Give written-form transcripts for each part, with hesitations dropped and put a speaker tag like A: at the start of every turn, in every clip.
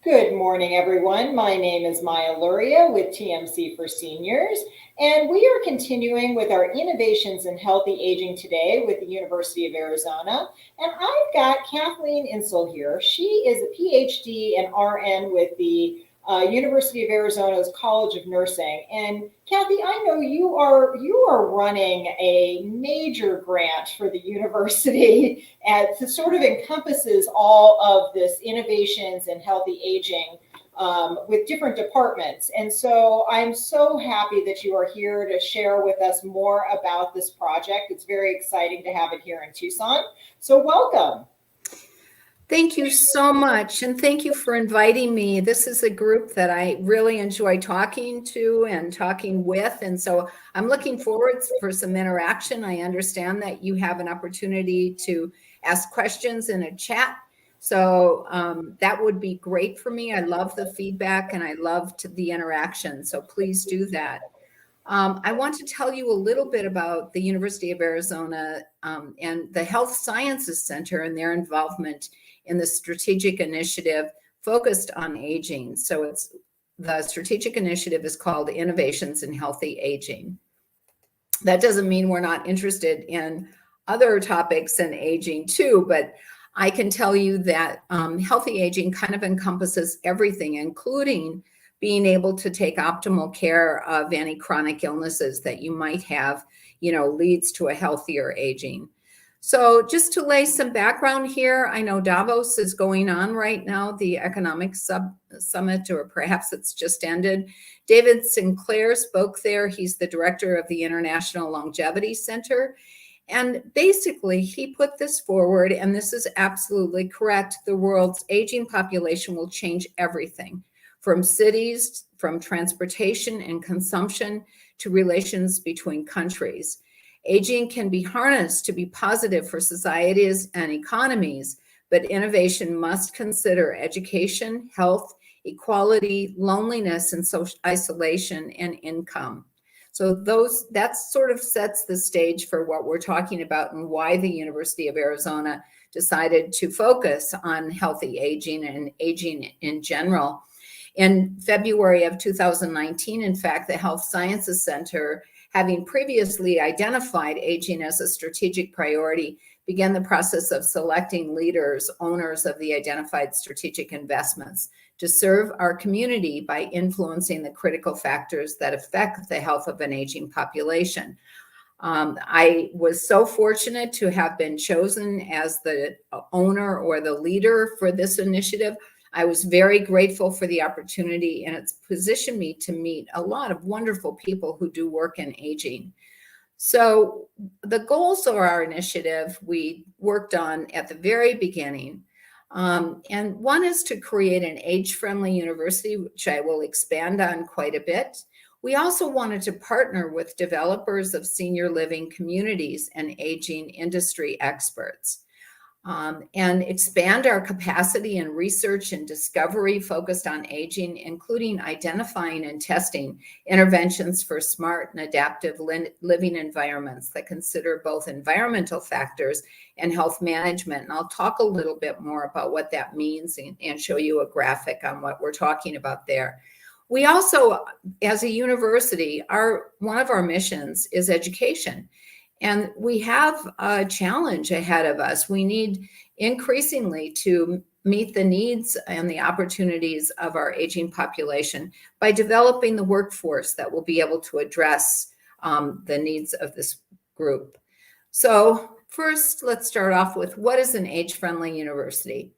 A: Good morning, everyone. My name is Maya Luria with TMC for Seniors, and we are continuing with our Innovations in Healthy Aging today with the University of Arizona. And I've got Kathleen Insel here. She is a PhD and RN with the University of Arizona's College of Nursing. And Kathy, I know you are running a major grant for the university that sort of encompasses all of this innovations in healthy aging with different departments. And so I'm so happy that you are here to share with us more about this project. It's very exciting to have it here in Tucson. So welcome.
B: Thank you so much, and thank you for inviting me. This is a group that I really enjoy talking to and talking with, and so I'm looking forward for some interaction. I understand that you have an opportunity to ask questions in a chat, so that would be great for me. I love the feedback and I love the interaction, so please do that. I want to tell you a little bit about the University of Arizona and the Health Sciences Center and their involvement in the strategic initiative focused on aging. So the strategic initiative is called Innovations in Healthy Aging. That doesn't mean we're not interested in other topics in aging too, but I can tell you that healthy aging kind of encompasses everything, including being able to take optimal care of any chronic illnesses that you might have, leads to a healthier aging. So just to lay some background here, I know Davos is going on right now, the economic summit, or perhaps it's just ended. David Sinclair spoke there. He's the director of the International Longevity Center. And basically, he put this forward, and this is absolutely correct. The world's aging population will change everything, from cities, from transportation and consumption, to relations between countries. Aging can be harnessed to be positive for societies and economies, but innovation must consider education, health, equality, loneliness, and social isolation, and income. So that sort of sets the stage for what we're talking about and why the University of Arizona decided to focus on healthy aging and aging in general. In February of 2019, in fact, the Health Sciences Center, having previously identified aging as a strategic priority, began the process of selecting leaders, owners of the identified strategic investments, to serve our community by influencing the critical factors that affect the health of an aging population. I was so fortunate to have been chosen as the owner or the leader for this initiative. I was very grateful for the opportunity, and it's positioned me to meet a lot of wonderful people who do work in aging. So the goals of our initiative we worked on at the very beginning, and one is to create an age-friendly university, which I will expand on quite a bit. We also wanted to partner with developers of senior living communities and aging industry experts. And expand our capacity in research and discovery focused on aging, including identifying and testing interventions for smart and adaptive living environments that consider both environmental factors and health management. And I'll talk a little bit more about what that means and show you a graphic on what we're talking about there. We also, as a university, one of our missions is education. And we have a challenge ahead of us. We need increasingly to meet the needs and the opportunities of our aging population by developing the workforce that will be able to address the needs of this group. So first, let's start off with, what is an age-friendly university?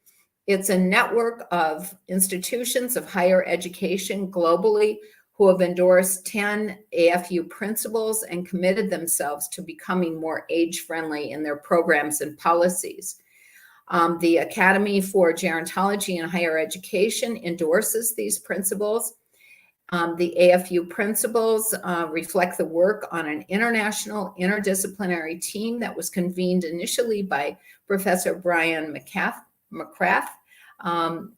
B: It's a network of institutions of higher education globally who have endorsed 10 AFU principles and committed themselves to becoming more age-friendly in their programs and policies. The Academy for Gerontology and Higher Education endorses these principles. The AFU principles reflect the work on an international interdisciplinary team that was convened initially by Professor Brian McCrath,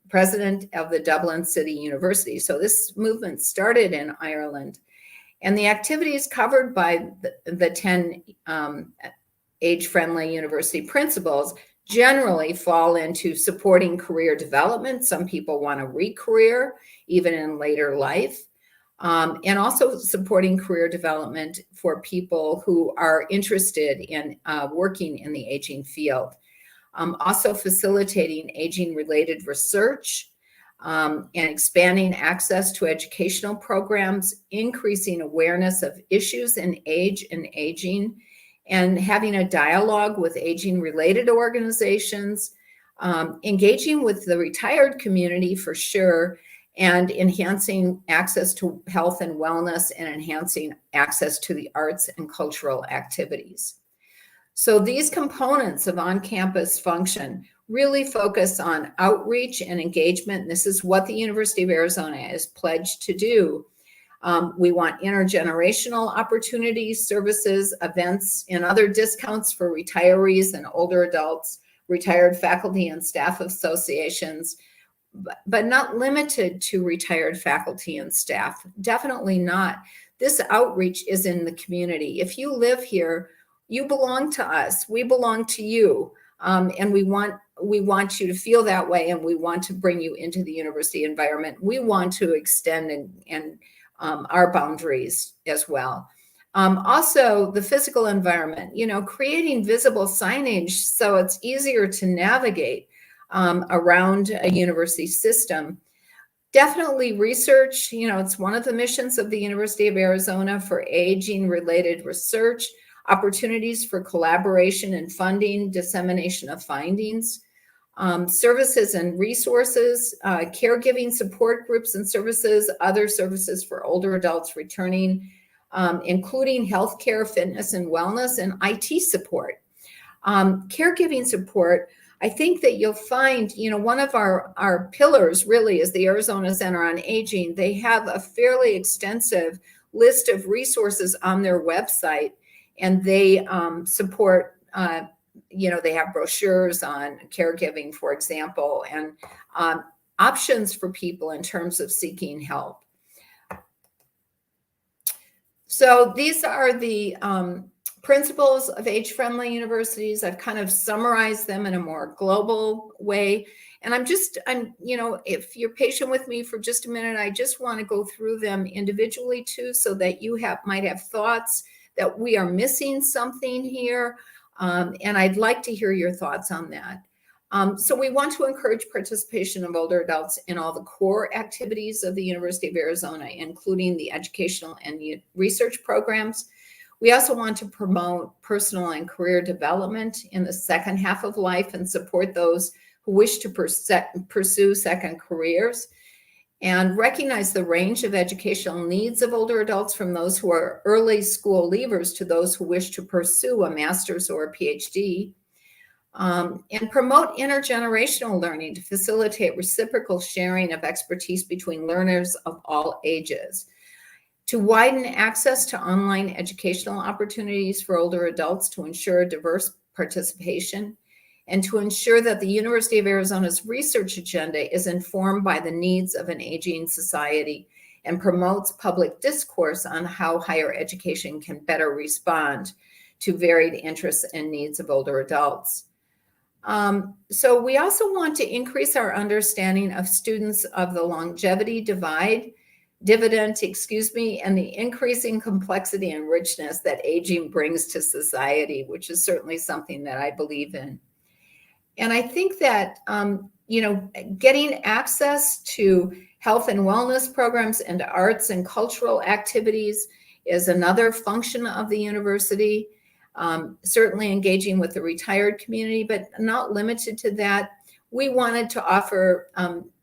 B: president of the Dublin City University. So this movement started in Ireland, and the activities covered by the 10 age-friendly university principles generally fall into supporting career development. Some people want a re-career even in later life. And also supporting career development for people who are interested in working in the aging field. Also facilitating aging-related research and expanding access to educational programs, increasing awareness of issues in age and aging, and having a dialogue with aging-related organizations, engaging with the retired community for sure, and enhancing access to health and wellness and enhancing access to the arts and cultural activities. So these components of on-campus function really focus on outreach and engagement. This is what the University of Arizona is pledged to do. We want intergenerational opportunities, services, events, and other discounts for retirees and older adults, retired faculty and staff associations, but not limited to retired faculty and staff. Definitely not. This outreach is in the community. If you live here, you belong to us. We belong to you. And we want you to feel that way, and we want to bring you into the university environment. We want to extend and our boundaries as well. Also, the physical environment, creating visible signage so it's easier to navigate around a university system. Definitely research, it's one of the missions of the University of Arizona for aging-related research, opportunities for collaboration and funding, dissemination of findings, services and resources, caregiving support groups and services, other services for older adults returning, including healthcare, fitness and wellness, and IT support. Caregiving support, I think that you'll find, one of our pillars really is the Arizona Center on Aging. They have a fairly extensive list of resources on their website, and they support, they have brochures on caregiving, for example, and options for people in terms of seeking help. So these are the principles of age-friendly universities. I've kind of summarized them in a more global way. And if you're patient with me for just a minute, I just want to go through them individually too, so that you might have thoughts that we are missing something here. And I'd like to hear your thoughts on that. So we want to encourage participation of older adults in all the core activities of the University of Arizona, including the educational and research programs. We also want to promote personal and career development in the second half of life and support those who wish to pursue second careers, and recognize the range of educational needs of older adults, from those who are early school leavers to those who wish to pursue a master's or a PhD, and promote intergenerational learning to facilitate reciprocal sharing of expertise between learners of all ages, to widen access to online educational opportunities for older adults to ensure diverse participation, and to ensure that the University of Arizona's research agenda is informed by the needs of an aging society and promotes public discourse on how higher education can better respond to varied interests and needs of older adults. So we also want to increase our understanding of students of the longevity dividend, and the increasing complexity and richness that aging brings to society, which is certainly something that I believe in. And I think that, getting access to health and wellness programs and arts and cultural activities is another function of the university. Certainly engaging with the retired community, but not limited to that. We wanted to offer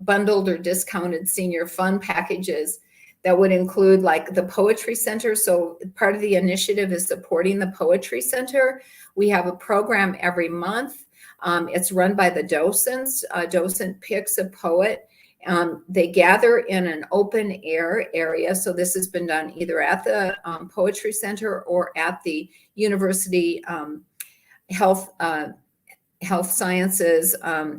B: bundled or discounted senior fun packages that would include like the Poetry Center. So part of the initiative is supporting the Poetry Center. We have a program every month. It's run by the docents. A docent picks a poet. They gather in an open air area. So this has been done either at the Poetry Center or at the University Health Sciences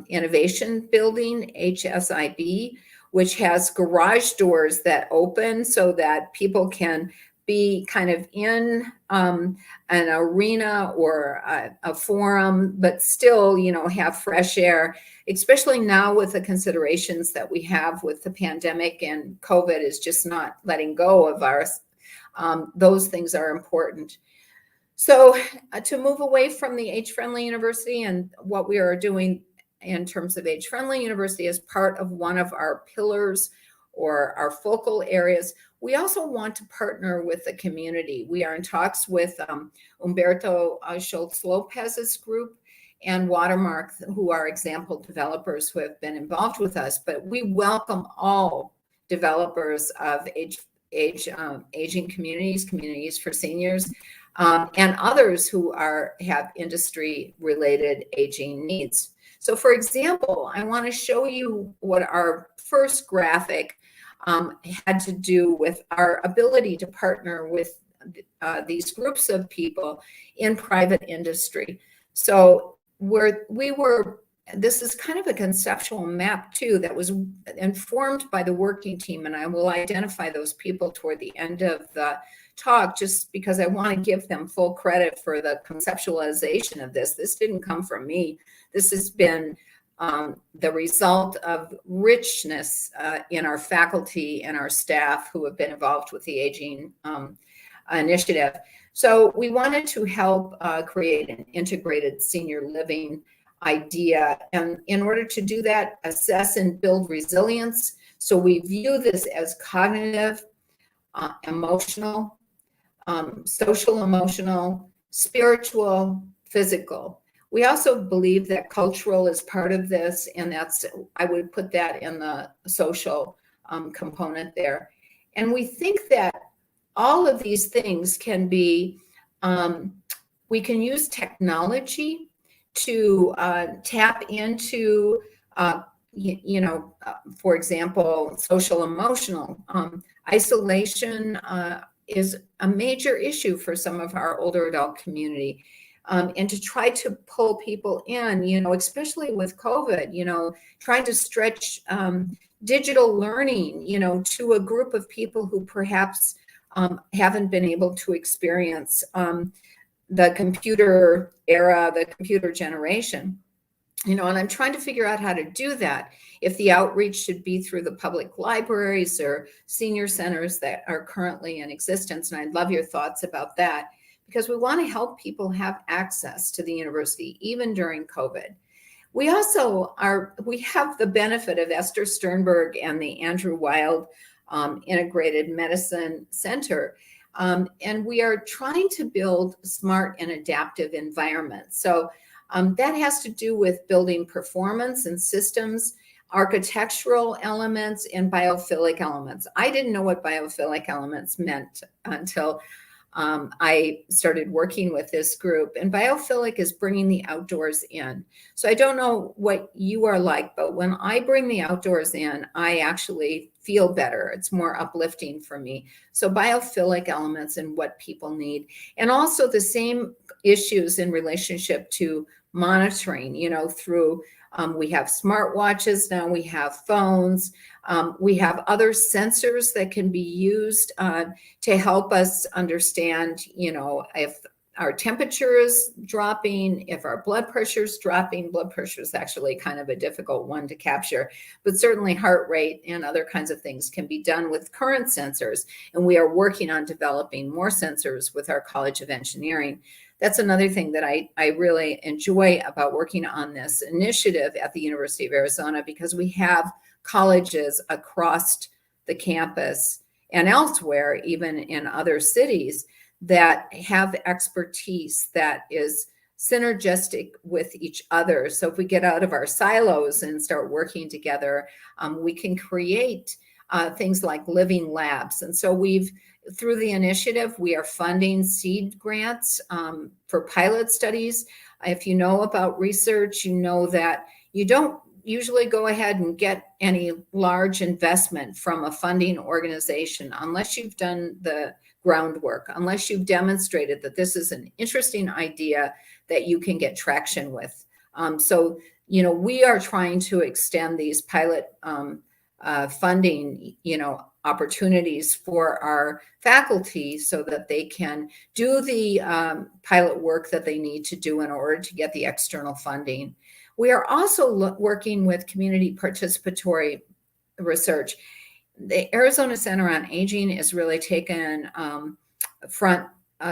B: Innovation Building, HSIB, which has garage doors that open so that people can be kind of in an arena or a forum, but still, have fresh air, especially now with the considerations that we have with the pandemic, and COVID is just not letting go of us. Those things are important. So to move away from the AgeFriendly University and what we are doing in terms of AgeFriendly University as part of one of our pillars or our focal areas, we also want to partner with the community. We are in talks with Humberto Schultz Lopez's group and Watermark, who are example developers who have been involved with us, but we welcome all developers of aging communities for seniors, and others who have industry-related aging needs. So for example, I want to show you what our first graphic had to do with our ability to partner with these groups of people in private industry. So this is kind of a conceptual map too that was informed by the working team, and I will identify those people toward the end of the talk just because I want to give them full credit for the conceptualization of this. This didn't come from me. This has been the result of richness in our faculty and our staff who have been involved with the aging initiative. So we wanted to help create an integrated senior living idea. And in order to do that, assess and build resilience. So we view this as cognitive, emotional, social emotional, spiritual, physical. We also believe that cultural is part of this, and I would put that in the social component there. And we think that all of these things can be, we can use technology to tap into, for example, social emotional. Isolation is a major issue for some of our older adult community. And to try to pull people in, especially with COVID, trying to stretch digital learning, to a group of people who perhaps haven't been able to experience the computer era, the computer generation, and I'm trying to figure out how to do that. If the outreach should be through the public libraries or senior centers that are currently in existence. And I'd love your thoughts about that, because we want to help people have access to the university, even during COVID. We also we have the benefit of Esther Sternberg and the Andrew Wild Integrated Medicine Center. And we are trying to build smart and adaptive environments. So that has to do with building performance and systems, architectural elements, and biophilic elements. I didn't know what biophilic elements meant until I started working with this group. And biophilic is bringing the outdoors in. So I don't know what you are like, but when I bring the outdoors in, I actually feel better. It's more uplifting for me. So biophilic elements and what people need. And also the same issues in relationship to monitoring, through we have smartwatches now, we have phones, we have other sensors that can be used to help us understand, if our temperature is dropping, if our blood pressure is dropping. Blood pressure is actually kind of a difficult one to capture, but certainly heart rate and other kinds of things can be done with current sensors. And we are working on developing more sensors with our College of Engineering. That's another thing that I really enjoy about working on this initiative at the University of Arizona, because we have colleges across the campus and elsewhere, even in other cities, that have expertise that is synergistic with each other. So if we get out of our silos and start working together, we can create things like living labs. And so through the initiative, we are funding seed grants for pilot studies. If you know about research, you know that you don't usually go ahead and get any large investment from a funding organization unless you've done the groundwork, unless you've demonstrated that this is an interesting idea that you can get traction with. So we are trying to extend these pilot funding, opportunities for our faculty so that they can do the pilot work that they need to do in order to get the external funding. We are also working with community participatory research. The Arizona Center on Aging is really taken front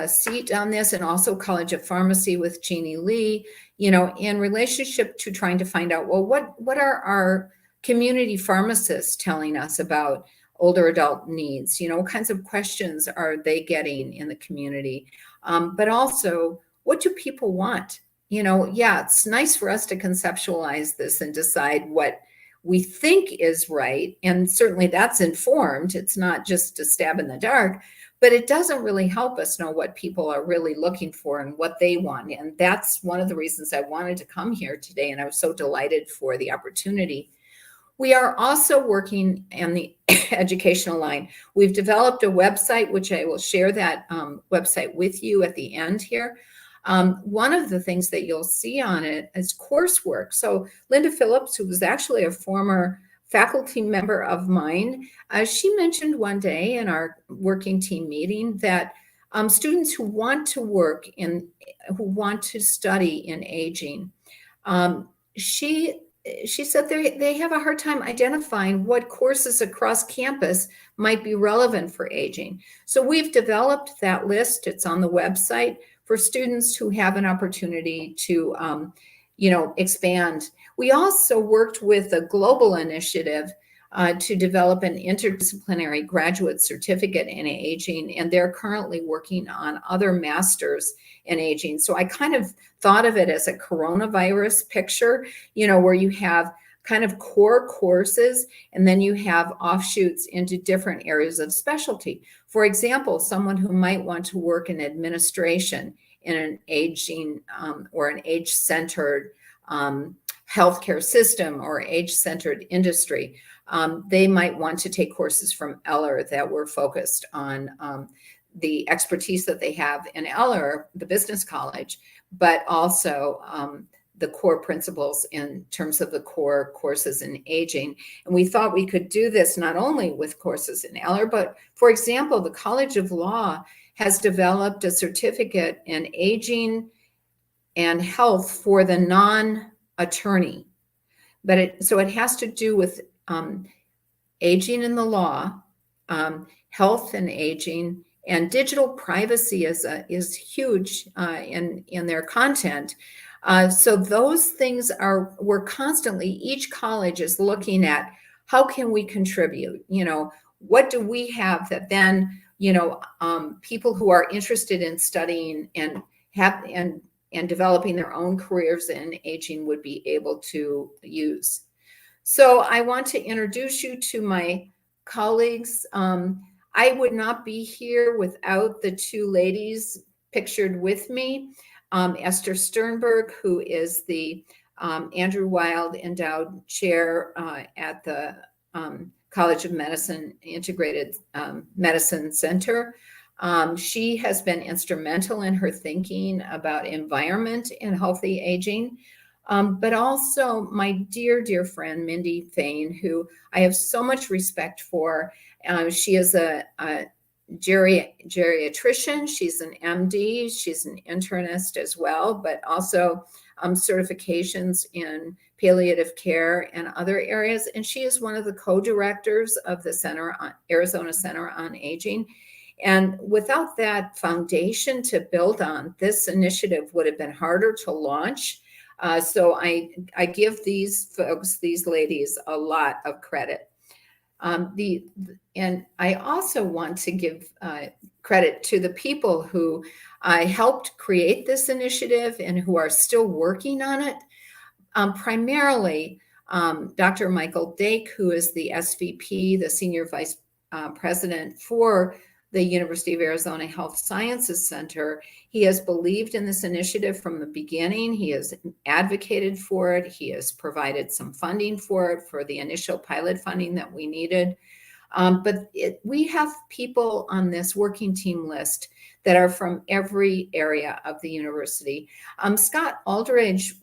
B: seat on this, and also College of Pharmacy with Jeannie Lee, in relationship to trying to find out, well, what are our community pharmacists telling us about older adult needs? What kinds of questions are they getting in the community? But also, what do people want? It's nice for us to conceptualize this and decide what we think is right. And certainly that's informed. It's not just a stab in the dark, but it doesn't really help us know what people are really looking for and what they want. And that's one of the reasons I wanted to come here today. And I was so delighted for the opportunity. We are also working on the educational line. We've developed a website, which I will share that website with you at the end here. One of the things that you'll see on it is coursework. So Linda Phillips, who was actually a former faculty member of mine, she mentioned one day in our working team meeting that students who want to work who want to study in aging, she said they have a hard time identifying what courses across campus might be relevant for aging. So we've developed that list. It's on the website for students who have an opportunity to, expand. We also worked with a global initiative to develop an interdisciplinary graduate certificate in aging, and they're currently working on other masters in aging. So I kind of thought of it as a coronavirus picture, where you have kind of core courses, and then you have offshoots into different areas of specialty. For example, someone who might want to work in administration in an aging or an age-centered healthcare system or age-centered industry, they might want to take courses from Eller that were focused on the expertise that they have in Eller, the business college, but also the core principles in terms of the core courses in aging. And we thought we could do this not only with courses in Eller, but for example, the College of Law has developed a certificate in aging and health for the non-attorney. But it has to do with aging in the law, health and aging, and digital privacy is huge in their content. So those things we're constantly, each college is looking at how can we contribute? What do we have that then, people who are interested in studying and developing their own careers in aging would be able to use. So I want to introduce you to my colleagues. I would not be here without the two ladies pictured with me. Esther Sternberg, who is the Andrew Wild Endowed Chair at the College of Medicine Integrated Medicine Center. She has been instrumental in her thinking about environment and healthy aging. But also my dear, dear friend, Mindy Fain, who I have so much respect for. She is a geriatrician. She's an MD. She's an internist as well, but also certifications in palliative care and other areas. And she is one of the co-directors of the Arizona Center on Aging. And without that foundation to build on, this initiative would have been harder to launch. So I give these folks, these ladies, a lot of credit. And I also want to give credit to the people who helped create this initiative and who are still working on it. Primarily, Dr. Michael Dake, who is the SVP, the Senior Vice President for the University of Arizona Health Sciences Center. He has believed in this initiative from the beginning. He has advocated for it. He has provided some funding for it, for the initial pilot funding that we needed. But we have people on this working team list that are from every area of the university. Scott Aldridge,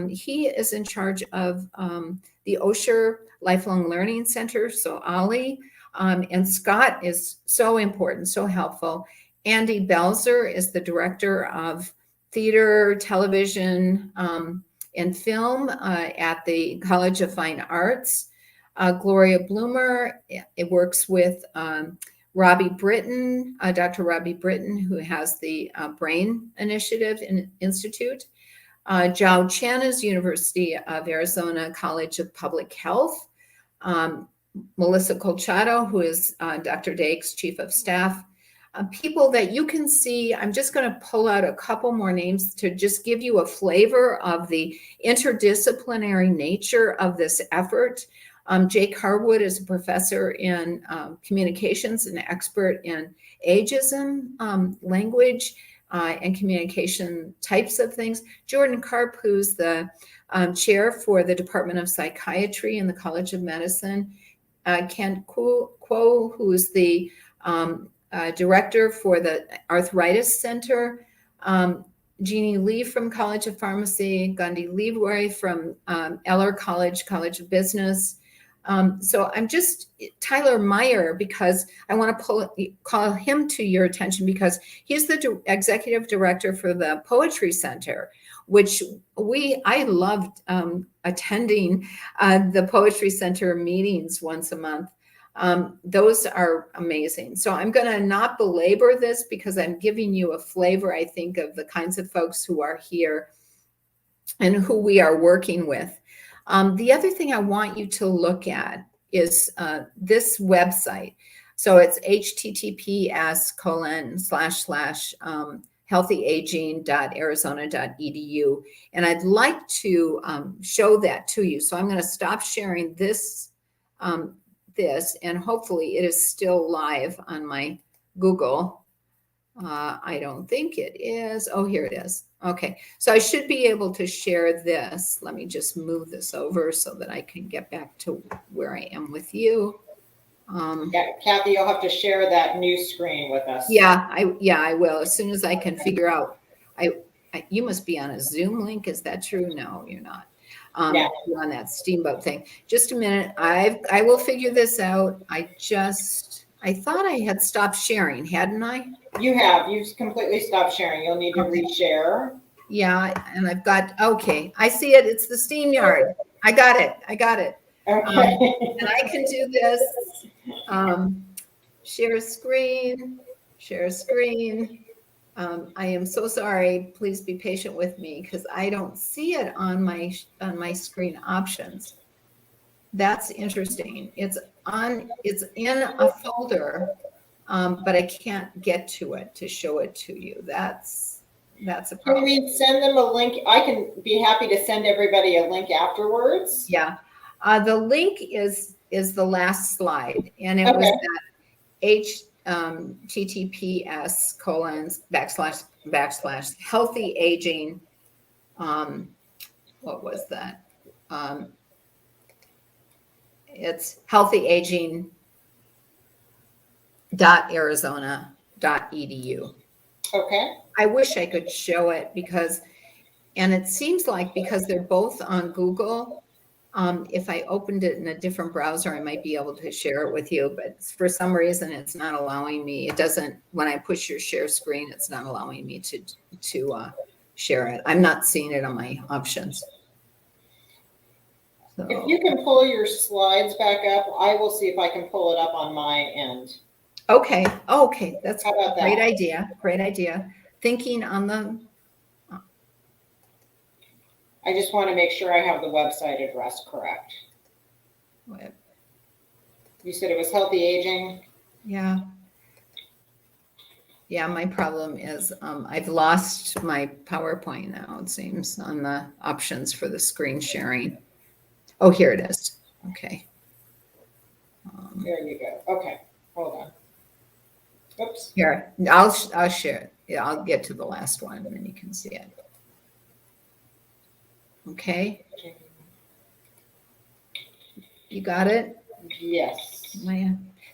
B: he is in charge of the Osher Lifelong Learning Center, so Ollie, and Scott is so important, so helpful. Andy Belzer is the director of theater, television, and film at the College of Fine Arts. Gloria Bloomer, it works with Robbie Britton, Dr. Robbie Britton, who has the Brain Initiative Institute. Zhao Chen is University of Arizona College of Public Health. Melissa Colchado, who is Dr. Dake's Chief of Staff. People that you can see, I'm just going to pull out a couple more names to just give you a flavor of the interdisciplinary nature of this effort. Jake Harwood is a professor in communications and expert in ageism, language, and communication types of things. Jordan Karp, who's the chair for the Department of Psychiatry in the College of Medicine. Ken Kuo, who's the director for the Arthritis Center. Jeannie Lee from College of Pharmacy. Gandhi Leroy from Eller College of Business. So I'm just Tyler Meyer, because I want to call him to your attention, because he's the executive director for the Poetry Center, which I loved attending the Poetry Center meetings once a month. Those are amazing. So I'm going to not belabor this, because I'm giving you a flavor, I think, of the kinds of folks who are here and who we are working with. The other thing I want you to look at is this website. So it's https://healthyaging.arizona.edu. And I'd like to show that to you. So I'm going to stop sharing this, and hopefully it is still live on my Google. I don't think it is. Oh, here it is. Okay, so I should be able to share this. Let me just move this over so that I can get back to where I am with you.
A: Yeah, Kathy, you'll have to share that new screen with us.
B: Yeah, I will, as soon as I can figure out. You must be on a Zoom link. Is that true? No, you're not.
A: Yeah.
B: You're on that Steamboat thing. Just a minute. I will figure this out. I thought I had stopped sharing, hadn't I?
A: You have. You've completely stopped sharing. You'll need to reshare.
B: Yeah, and I've got, okay, I see it. It's the SteamYard. I got it.
A: Okay.
B: And I can do this. Share screen. I am so sorry. Please be patient with me, because I don't see it on my screen options. That's interesting. It's in a folder, but I can't get to it to show it to you. That's a problem.
A: Can we send them a link? I can be happy to send everybody a link afterwards.
B: Yeah. The link is the last slide, and it was that https://healthyaging. What was that? It's healthyaging.arizona.edu.
A: Okay.
B: I wish I could show it, and it seems like because they're both on Google, if I opened it in a different browser, I might be able to share it with you, but for some reason it's not allowing me. It doesn't, when I push your share screen, it's not allowing me to share it. I'm not seeing it on my options. So,
A: if you can pull your slides back up, I will see if I can pull it up on my end.
B: Okay. That's
A: How about that?
B: Great idea. Thinking on the.
A: I just want to make sure I have the website address correct.
B: What?
A: You said it was Healthy Aging?
B: Yeah. Yeah, my problem is I've lost my PowerPoint now, it seems, on the options for the screen sharing. Oh, here it is. Okay.
A: There you go. Okay, hold on. Oops.
B: Here, I'll share it. Yeah, I'll get to the last one and then you can see it. Okay. You got it?
A: Yes.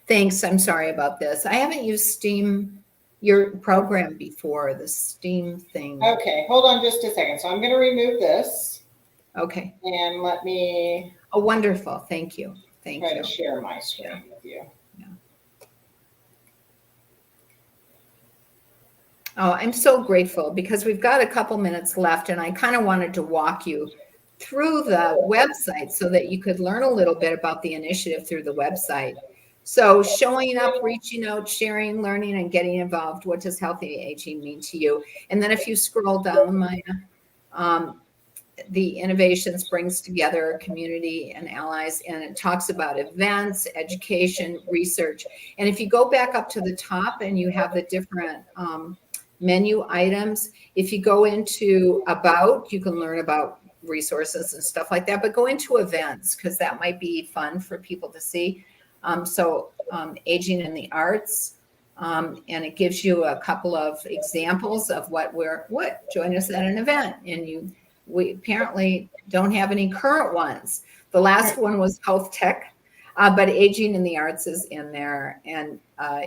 B: Thanks. I'm sorry about this. I haven't used Steam, your program before, the Steam thing.
A: Okay, hold on just a second. So I'm going to remove this.
B: Okay.
A: And let me.
B: Oh, wonderful. Thank you. Thank
A: Try
B: you.
A: to share my screen with you.
B: Oh, I'm so grateful because we've got a couple minutes left, and I kind of wanted to walk you through the website so that you could learn a little bit about the initiative through the website. So showing up, reaching out, sharing, learning, and getting involved. What does healthy aging mean to you? And then if you scroll down, Maya, the innovations brings together a community and allies, and it talks about events, education, research. And if you go back up to the top and you have the different menu items, if you go into about, you can learn about resources and stuff like that, but go into events because that might be fun for people to see. Aging in the arts, and it gives you a couple of examples of what join us at an event. And we apparently don't have any current ones. The last one was health tech, but aging in the arts is in there. And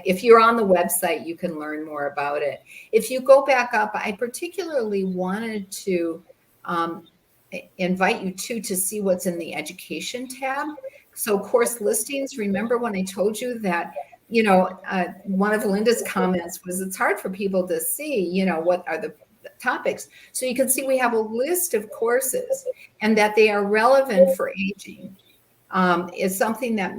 B: if you're on the website, you can learn more about it. If you go back up, I particularly wanted to invite you to see what's in the education tab. So course listings, remember when I told you that, one of Linda's comments was it's hard for people to see, what are the topics. So you can see we have a list of courses and that they are relevant for aging is something that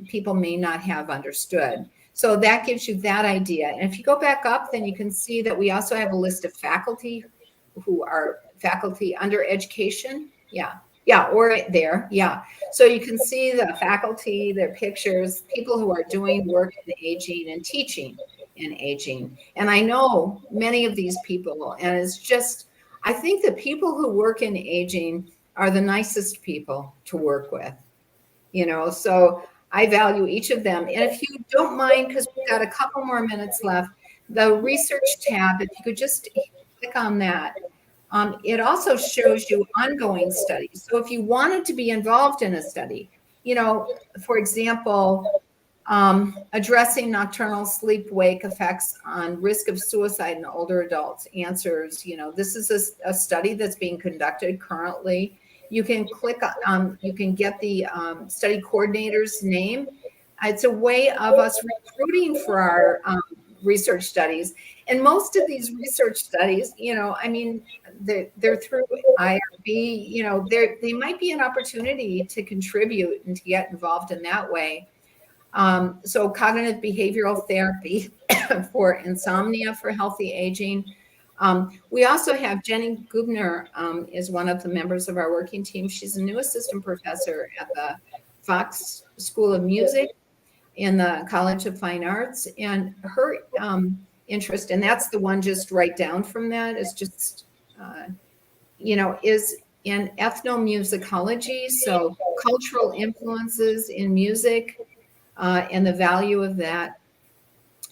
B: people may not have understood. So that gives you that idea. And if you go back up, then you can see that we also have a list of faculty who are faculty under education. Or there. So you can see the faculty, their pictures, people who are doing work in aging and teaching in aging. And I know many of these people, and it's just, I think the people who work in aging are the nicest people to work with, so I value each of them. And if you don't mind, because we've got a couple more minutes left, the research tab, if you could just click on that. It also shows you ongoing studies. So if you wanted to be involved in a study, for example, addressing nocturnal sleep-wake effects on risk of suicide in older adults, answers, this is a study that's being conducted currently. You can click on, you can get the study coordinator's name. It's a way of us recruiting for our research studies. And most of these research studies, they're through IRB, they might be an opportunity to contribute and to get involved in that way. So cognitive behavioral therapy for insomnia for healthy aging. We also have Jenny Gubner is one of the members of our working team. She's a new assistant professor at the Fox School of Music in the College of Fine Arts. And her interest, and that's the one just right down from that, is just, is in ethnomusicology. So cultural influences in music and the value of that.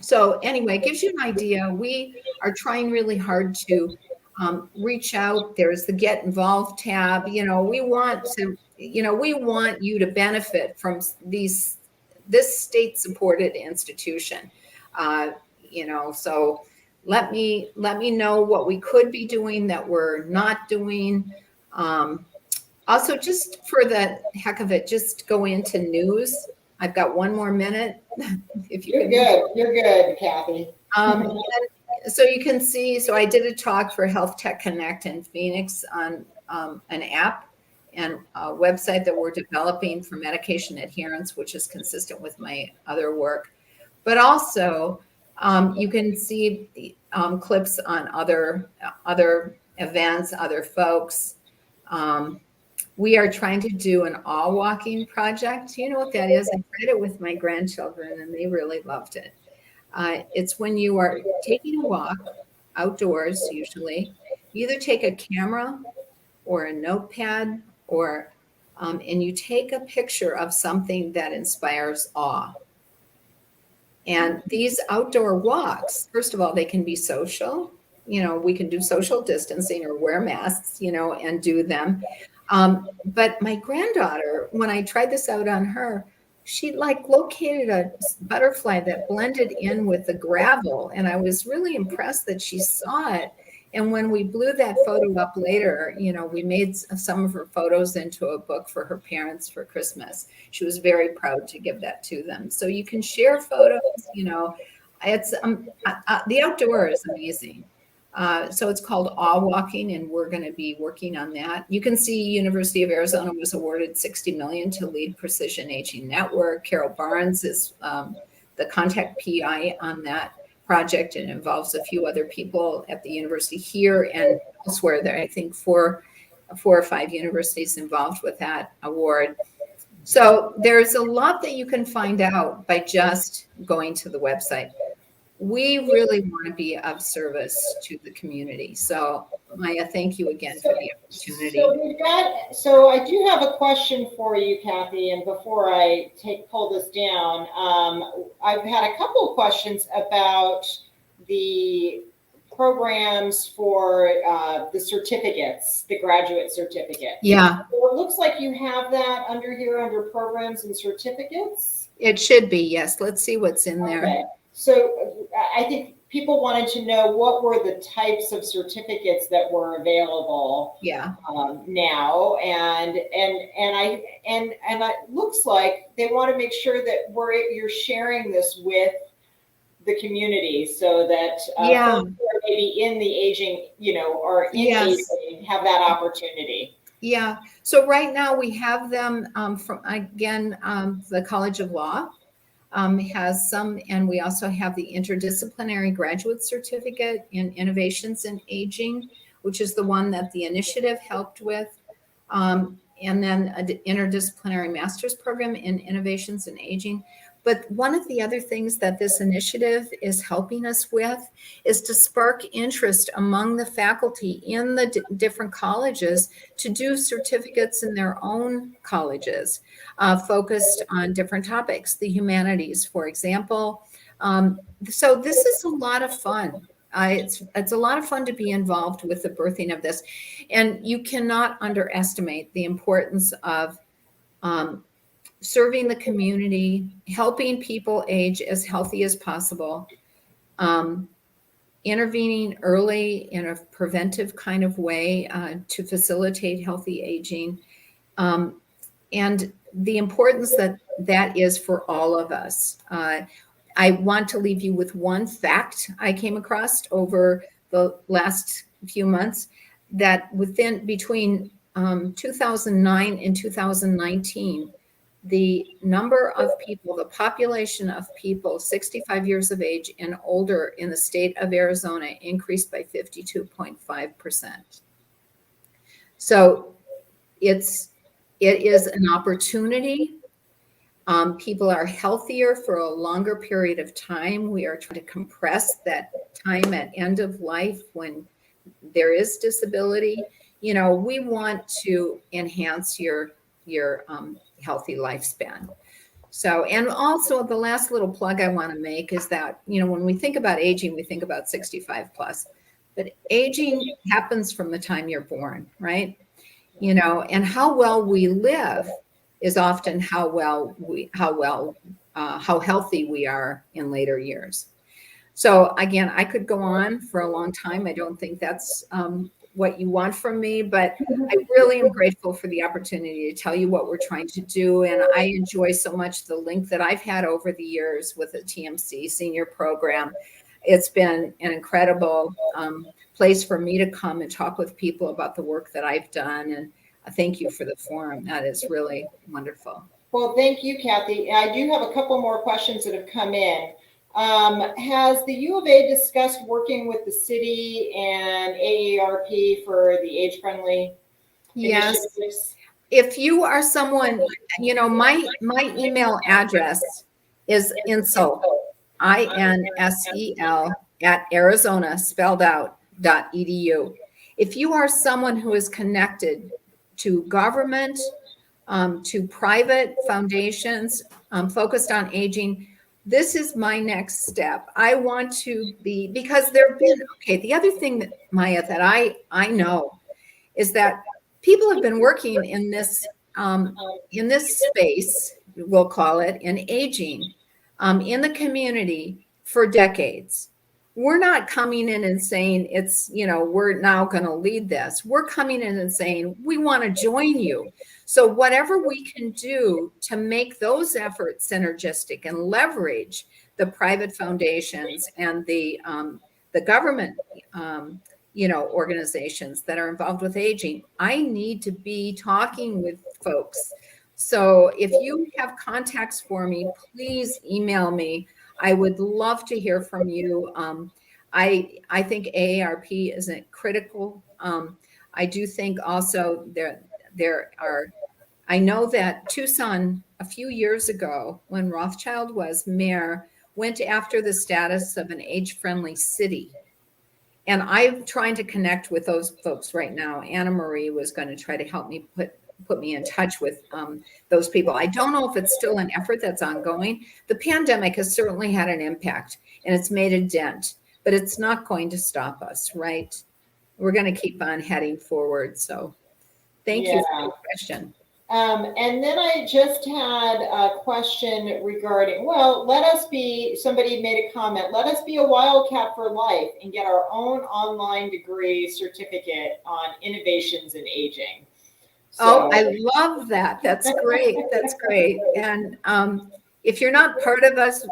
B: So anyway, it gives you an idea. We are trying really hard to reach out. There's the Get Involved tab. We want you to benefit from this state-supported institution. So let me know what we could be doing that we're not doing. Also, just for the heck of it, just go into news. I've got one more minute. If
A: You're good, Kathy.
B: So you can see, so I did a talk for Health Tech Connect in Phoenix on an app and a website that we're developing for medication adherence, which is consistent with my other work. But also, you can see clips on other events, other folks. We are trying to do an all walking project. You know what that is? I tried it with my grandchildren and they really loved it. It's when you are taking a walk outdoors, usually, you either take a camera or a notepad or, and you take a picture of something that inspires awe. And these outdoor walks, first of all, they can be social. We can do social distancing or wear masks, and do them. But my granddaughter, when I tried this out on her, she located a butterfly that blended in with the gravel. And I was really impressed that she saw it. And when we blew that photo up later, we made some of her photos into a book for her parents for Christmas. She was very proud to give that to them. So you can share photos, it's the outdoor is amazing. So it's called Awe Walking, and we're going to be working on that. You can see University of Arizona was awarded $60 million to lead Precision Aging Network. Carol Barnes is the contact PI on that project, and involves a few other people at the university here and elsewhere. There, I think four or five universities involved with that award. So there's a lot that you can find out by just going to the website. We really want to be of service to the community. So Maya, thank you again for the opportunity.
A: So I do have a question for you, Kathy, and before I pull this down, I've had a couple of questions about the programs for the certificates, the graduate certificate.
B: Yeah.
A: So it looks like you have that under here under programs and certificates.
B: It should be, yes. Let's see what's in there.
A: Okay. So I think people wanted to know what were the types of certificates that were available now, and it looks like they want to make sure that you're sharing this with the community, so that folks who are maybe in the aging, or in aging, have that opportunity.
B: Yeah. So right now we have them from the College of Law. Has some, and we also have the Interdisciplinary Graduate Certificate in Innovations in Aging, which is the one that the initiative helped with, and then an Interdisciplinary Master's Program in Innovations in Aging. But one of the other things that this initiative is helping us with is to spark interest among the faculty in the different colleges to do certificates in their own colleges, focused on different topics, the humanities, for example. So this is a lot of fun. It's a lot of fun to be involved with the birthing of this. And you cannot underestimate the importance of serving the community, helping people age as healthy as possible, intervening early in a preventive kind of way to facilitate healthy aging, and the importance that is for all of us. I want to leave you with one fact I came across over the last few months, that between 2009 and 2019, the number of people, the population of people 65 years of age and older in the state of Arizona increased by 52.5%. So it is an opportunity. People are healthier for a longer period of time. We are trying to compress that time at end of life when there is disability. We want to enhance your healthy lifespan. So, and also the last little plug I want to make is that, when we think about aging, we think about 65 plus, but aging happens from the time you're born, right? And how well we live is often how healthy we are in later years. So again, I could go on for a long time. I don't think that's what you want from me, but I really am grateful for the opportunity to tell you what we're trying to do. And I enjoy so much the link that I've had over the years with the TMC senior program. It's been an incredible place for me to come and talk with people about the work that I've done. And thank you for the forum. That is really wonderful.
A: Well, thank you, Kathy. I do have a couple more questions that have come in. Has the U of A discussed working with the city and AARP for the age-friendly initiatives?
B: Yes. If you are someone, my email address is Insel, INSEL @Arizona spelled out .edu. If you are someone who is connected to government, to private foundations focused on aging, this is my next step. I want to be, because the other thing that, Maya, that I know is that people have been working in this space, we'll call it, in aging, in the community for decades. we're not coming in and saying it's, we're now going to lead this. We're coming in and saying, we want to join you. So whatever we can do to make those efforts synergistic and leverage the private foundations and the government, organizations that are involved with aging, I need to be talking with folks. So if you have contacts for me, please email me. I would love to hear from you. I think AARP is critical. I do think also there are, I know that Tucson a few years ago, when Rothschild was mayor, went after the status of an age-friendly city. And I'm trying to connect with those folks right now. Anna Marie was going to try to help me put me in touch with those people. I don't know if it's still an effort that's ongoing. The pandemic has certainly had an impact and it's made a dent, but it's not going to stop us, right? We're going to keep on heading forward. So thank you for your question.
A: And then I just had a question regarding, somebody made a comment, let us be a wildcat for life and get our own online degree certificate on innovations in aging.
B: So, I love that. That's great. That's great. And if you're not part of us,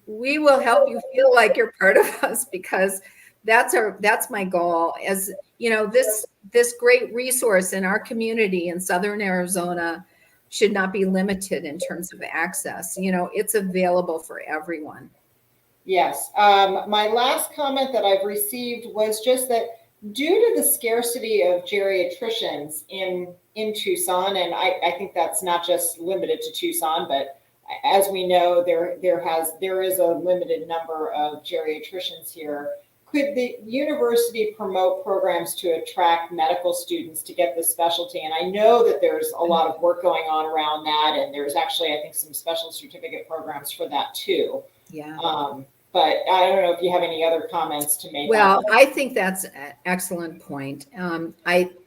B: we will help you feel like you're part of us, because that's my goal. As you know, this great resource in our community in Southern Arizona should not be limited in terms of access. It's available for everyone.
A: Yes. My last comment that I've received was just that due to the scarcity of geriatricians in Tucson, and I think that's not just limited to Tucson, but as we know, there is a limited number of geriatricians here. Could the university promote programs to attract medical students to get this specialty? And I know that there's a lot of work going on around that, and there's actually, I think, some special certificate programs for that too.
B: Yeah.
A: But I don't know if you have any other comments to make.
B: Well, I think that's an excellent point.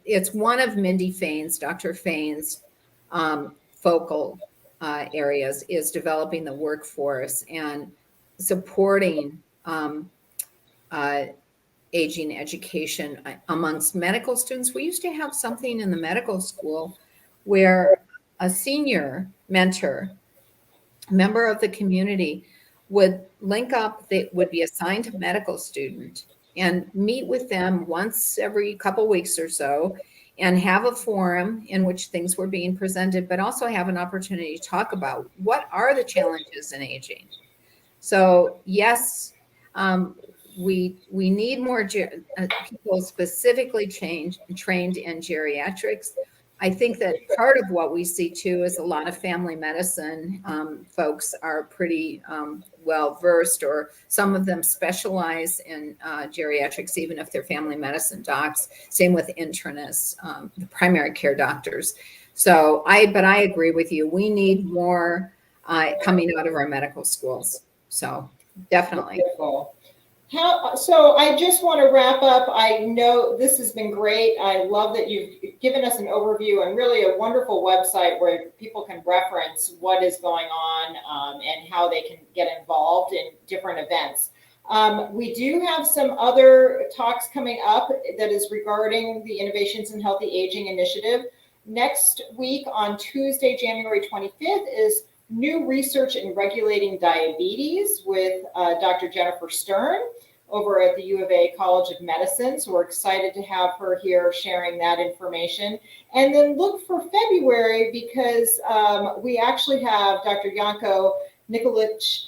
B: It's one of Mindy Fain's, Dr. Fain's focal areas is developing the workforce and supporting aging education amongst medical students. We used to have something in the medical school where a senior mentor, member of the community, would link up, they would be assigned a medical student and meet with them once every couple weeks or so and have a forum in which things were being presented, but also have an opportunity to talk about what are the challenges in aging. So yes, we need more people specifically trained in geriatrics. I think that part of what we see too is a lot of family medicine folks are pretty well versed, or some of them specialize in geriatrics, even if they're family medicine docs. Same with internists, the primary care doctors. So I agree with you. We need more coming out of our medical schools. So definitely.
A: Wonderful. So I just want to wrap up. I know this has been great. I love that you've given us an overview and really a wonderful website where people can reference what is going on and how they can get involved in different events. We do have some other talks coming up that is regarding the Innovations in Healthy Aging Initiative. Next week on Tuesday, January 25th is New Research in Regulating Diabetes with Dr. Jennifer Stern over at the U of A College of Medicine. So we're excited to have her here sharing that information. And then look for February because we actually have Dr. Janko Nikolic.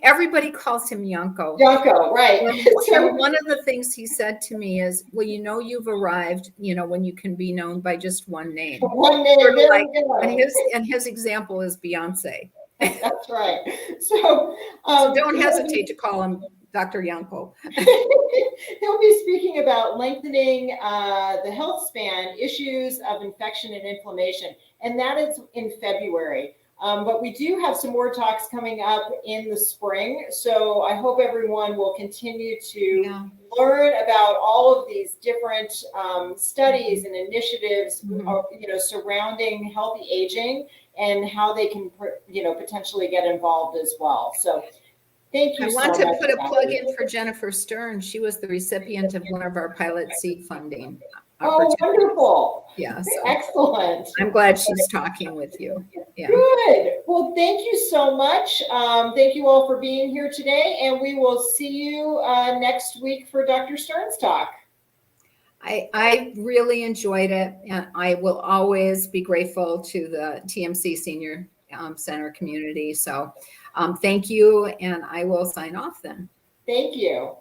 B: Everybody calls him Janko.
A: Janko, right.
B: So one of the things he said to me is, well, you've arrived, when you can be known by just one name.
A: One name,
B: there we go. And his example is Beyonce.
A: That's right. So
B: don't hesitate to call him Dr. Janko.
A: He'll be speaking about lengthening the health span, issues of infection and inflammation, and that is in February. But we do have some more talks coming up in the spring. So I hope everyone will continue to learn about all of these different studies and initiatives, surrounding healthy aging and how they can, potentially get involved as well. So thank you
B: I
A: so
B: want
A: much.
B: to put a plug in for Jennifer Stern. She was the recipient of one of our pilot seed funding.
A: Oh, wonderful.
B: Yeah. So
A: excellent.
B: I'm glad she's talking with you. Yeah.
A: Good. Well, thank you so much. Thank you all for being here today, and we will see you next week for Dr. Stern's talk.
B: I really enjoyed it, and I will always be grateful to the TMC Senior Center community. So thank you, and I will sign off then.
A: Thank you.